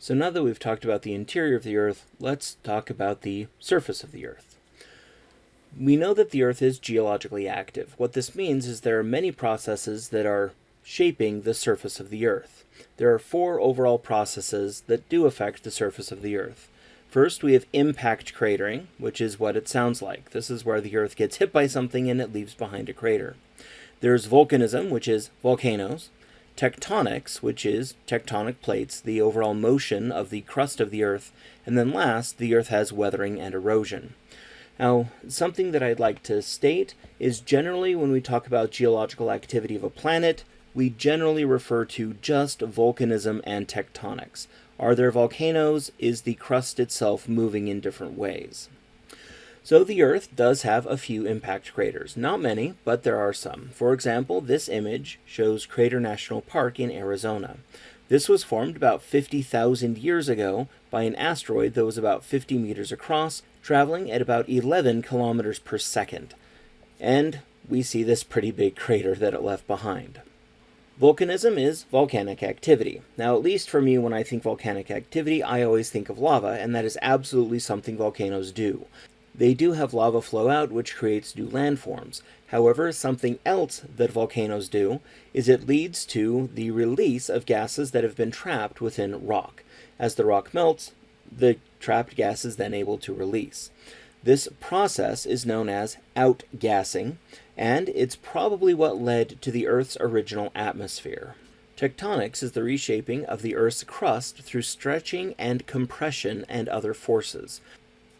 So now that we've talked about the interior of the Earth, let's talk about the surface of the Earth. We know that the Earth is geologically active. What this means is there are many processes that are shaping the surface of the Earth. There are 4 overall processes that do affect the surface of the Earth. First, we have impact cratering, which is what it sounds like. This is where the Earth gets hit by something and it leaves behind a crater. There's volcanism, which is volcanoes. Tectonics, which is tectonic plates, the overall motion of the crust of the Earth. And then last, the Earth has weathering and erosion. Now, something that I'd like to state is generally when we talk about geological activity of a planet, we generally refer to just volcanism and tectonics. Are there volcanoes? Is the crust itself moving in different ways? So the Earth does have a few impact craters. Not many, but there are some. For example, this image shows Crater National Park in Arizona. This was formed about 50,000 years ago by an asteroid that was about 50 meters across, traveling at about 11 kilometers per second. And we see this pretty big crater that it left behind. Volcanism is volcanic activity. Now, at least for me, when I think volcanic activity, I always think of lava, and that is absolutely something volcanoes do. They do have lava flow out, which creates new landforms. However, something else that volcanoes do is it leads to the release of gases that have been trapped within rock. As the rock melts, the trapped gas is then able to release. This process is known as outgassing, and it's probably what led to the Earth's original atmosphere. Tectonics is the reshaping of the Earth's crust through stretching and compression and other forces.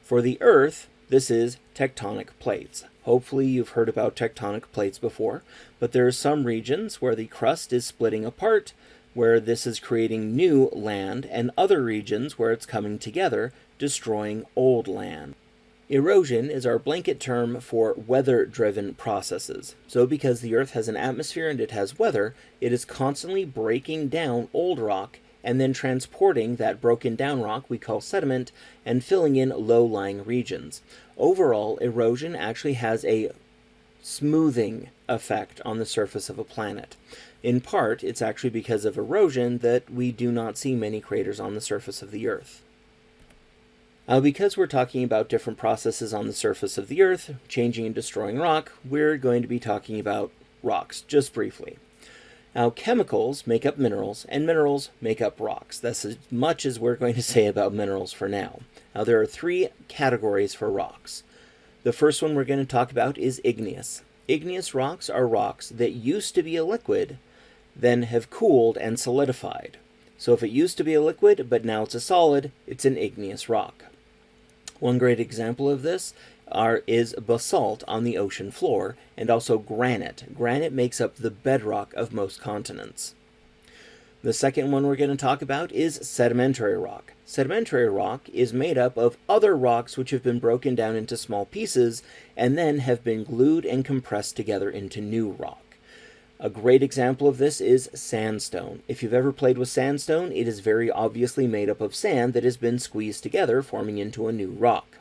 For the Earth, this is tectonic plates. Hopefully you've heard about tectonic plates before, but there are some regions where the crust is splitting apart, where this is creating new land, and other regions where it's coming together, destroying old land. Erosion is our blanket term for weather-driven processes. So because the Earth has an atmosphere and it has weather, it is constantly breaking down old rock and then transporting that broken down rock we call sediment and filling in low-lying regions. Overall, erosion actually has a smoothing effect on the surface of a planet. In part, it's actually because of erosion that we do not see many craters on the surface of the Earth. Because we're talking about different processes on the surface of the Earth, changing and destroying rock, we're going to be talking about rocks, just briefly. Now, chemicals make up minerals, and minerals make up rocks. That's as much as we're going to say about minerals for now. Now, there are 3 categories for rocks. The first one we're going to talk about is igneous. Igneous rocks are rocks that used to be a liquid, then have cooled and solidified. So if it used to be a liquid, but now it's a solid, it's an igneous rock. One great example of this is basalt on the ocean floor, and also granite. Granite makes up the bedrock of most continents. The second one we're going to talk about is sedimentary rock. Sedimentary rock is made up of other rocks which have been broken down into small pieces and then have been glued and compressed together into new rock. A great example of this is sandstone. If you've ever played with sandstone, it is very obviously made up of sand that has been squeezed together, forming into a new rock.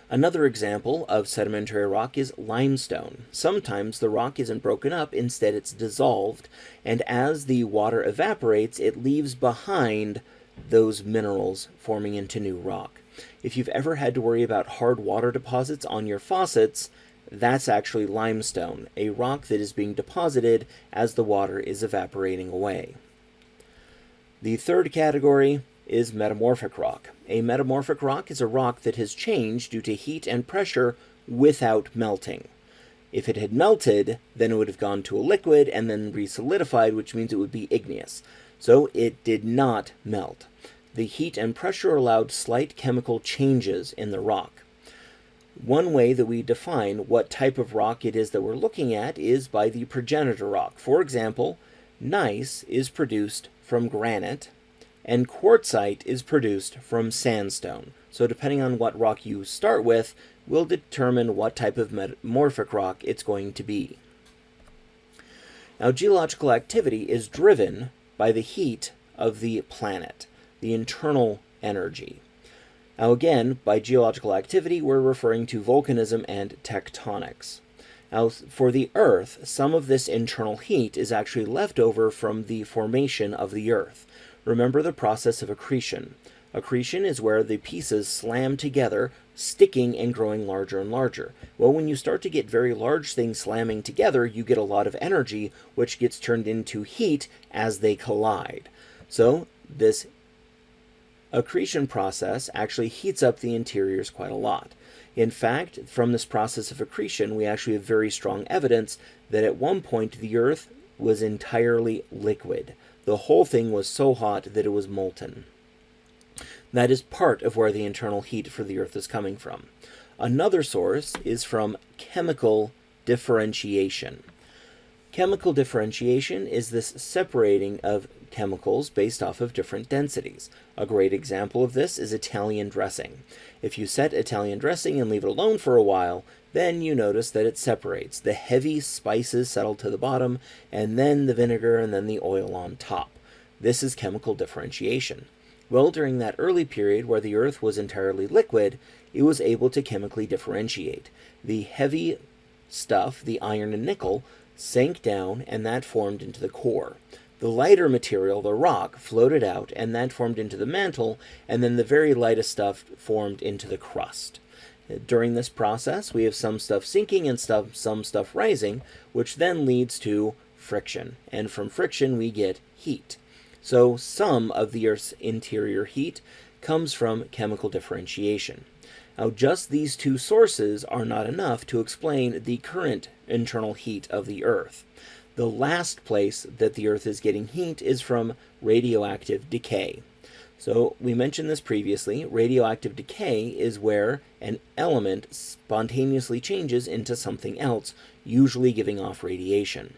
Another example of sedimentary rock is limestone. Sometimes the rock isn't broken up, instead it's dissolved, and as the water evaporates, it leaves behind those minerals forming into new rock. If you've ever had to worry about hard water deposits on your faucets, that's actually limestone, a rock that is being deposited as the water is evaporating away. The third category is metamorphic rock. A metamorphic rock is a rock that has changed due to heat and pressure without melting. If it had melted, then it would have gone to a liquid and then re-solidified, which means it would be igneous. So it did not melt. The heat and pressure allowed slight chemical changes in the rock. One way that we define what type of rock it is that we're looking at is by the progenitor rock. For example, gneiss is produced from granite, and quartzite is produced from sandstone. So depending on what rock you start with, will determine what type of metamorphic rock it's going to be. Now, geological activity is driven by the heat of the planet, the internal energy. Now again, by geological activity, we're referring to volcanism and tectonics. Now, for the Earth, some of this internal heat is actually left over from the formation of the Earth. Remember the process of accretion. Accretion is where the pieces slam together, sticking and growing larger and larger. Well, when you start to get very large things slamming together, you get a lot of energy, which gets turned into heat as they collide. So this accretion process actually heats up the interiors quite a lot. In fact, from this process of accretion, we actually have very strong evidence that at one point the Earth was entirely liquid. The whole thing was so hot that it was molten. That is part of where the internal heat for the Earth is coming from. Another source is from chemical differentiation. Chemical differentiation is this separating of chemicals based off of different densities. A great example of this is Italian dressing. If you set Italian dressing and leave it alone for a while, then you notice that it separates. The heavy spices settle to the bottom, and then the vinegar and then the oil on top. This is chemical differentiation. Well, during that early period where the Earth was entirely liquid, it was able to chemically differentiate. The heavy stuff, the iron and nickel, sank down and that formed into the core. The lighter material, the rock, floated out and that formed into the mantle, and then the very lightest stuff formed into the crust. During this process, we have some stuff sinking and some stuff rising, which then leads to friction. And from friction, we get heat. So some of the Earth's interior heat comes from chemical differentiation. Now, just these two sources are not enough to explain the current internal heat of the Earth. The last place that the Earth is getting heat is from radioactive decay. So we mentioned this previously. Radioactive decay is where an element spontaneously changes into something else, usually giving off radiation.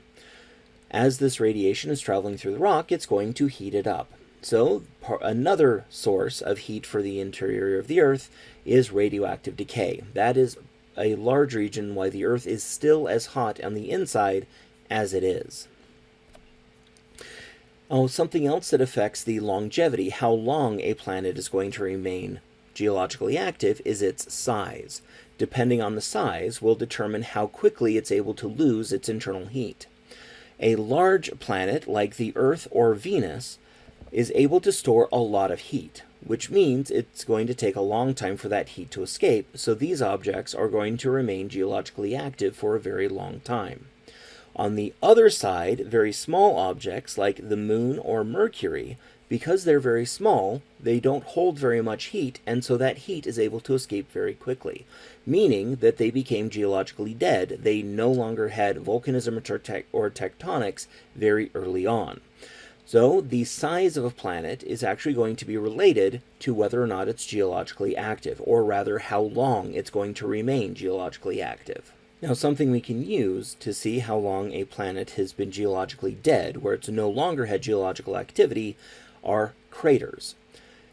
As this radiation is traveling through the rock, it's going to heat it up. So another source of heat for the interior of the Earth is radioactive decay. That is a large region why the Earth is still as hot on the inside as it is. Oh, something else that affects the longevity, how long a planet is going to remain geologically active, is its size. Depending on the size will determine how quickly it's able to lose its internal heat. A large planet like the Earth or Venus is able to store a lot of heat, which means it's going to take a long time for that heat to escape, so these objects are going to remain geologically active for a very long time. On the other side, very small objects like the Moon or Mercury, because they're very small, they don't hold very much heat, and so that heat is able to escape very quickly, meaning that they became geologically dead. They no longer had volcanism or tectonics very early on. So the size of a planet is actually going to be related to whether or not it's geologically active, or rather how long it's going to remain geologically active. Now, something we can use to see how long a planet has been geologically dead, where it's no longer had geological activity, are craters.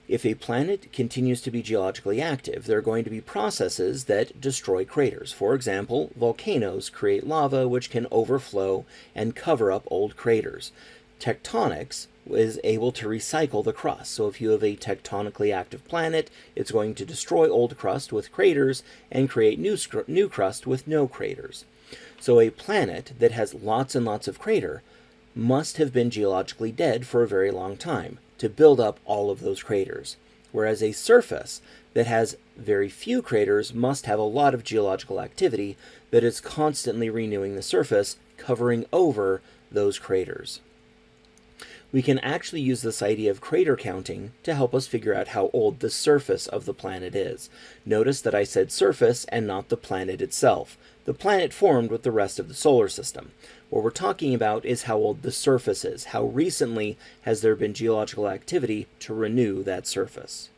If a planet continues to be geologically active, there are going to be processes that destroy craters. For example, volcanoes create lava which can overflow and cover up old craters. Tectonics is able to recycle the crust. So if you have a tectonically active planet, it's going to destroy old crust with craters and create new crust with no craters. So a planet that has lots and lots of crater must have been geologically dead for a very long time to build up all of those craters. Whereas a surface that has very few craters must have a lot of geological activity that is constantly renewing the surface, covering over those craters. We can actually use this idea of crater counting to help us figure out how old the surface of the planet is. Notice that I said surface and not the planet itself. The planet formed with the rest of the solar system. What we're talking about is how old the surface is. How recently has there been geological activity to renew that surface?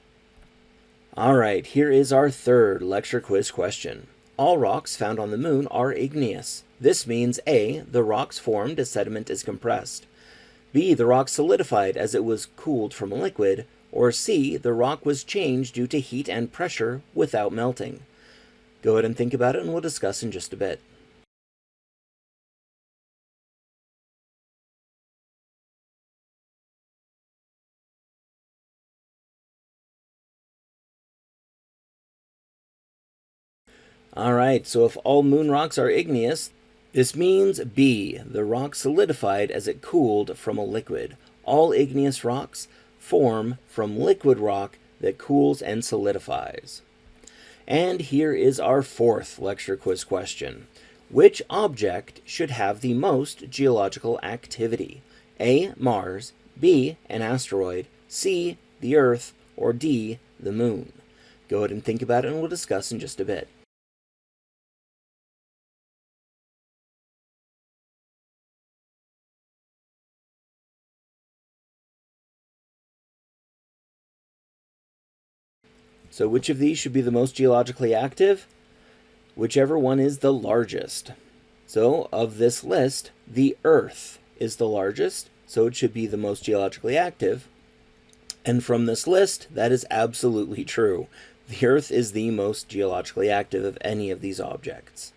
Alright, here is our third lecture quiz question. All rocks found on the Moon are igneous. This means A, the rocks formed as sediment is compressed. B, the rock solidified as it was cooled from a liquid, or C, the rock was changed due to heat and pressure without melting. Go ahead and think about it, and we'll discuss in just a bit. Alright, so if all moon rocks are igneous, this means B, the rock solidified as it cooled from a liquid. All igneous rocks form from liquid rock that cools and solidifies. And here is our fourth lecture quiz question. Which object should have the most geological activity? A. Mars, B. An asteroid, C. The Earth, or D. The Moon? Go ahead and think about it, and we'll discuss in just a bit. So which of these should be the most geologically active? Whichever one is the largest. So of this list, the Earth is the largest, so it should be the most geologically active. And from this list, that is absolutely true. The Earth is the most geologically active of any of these objects.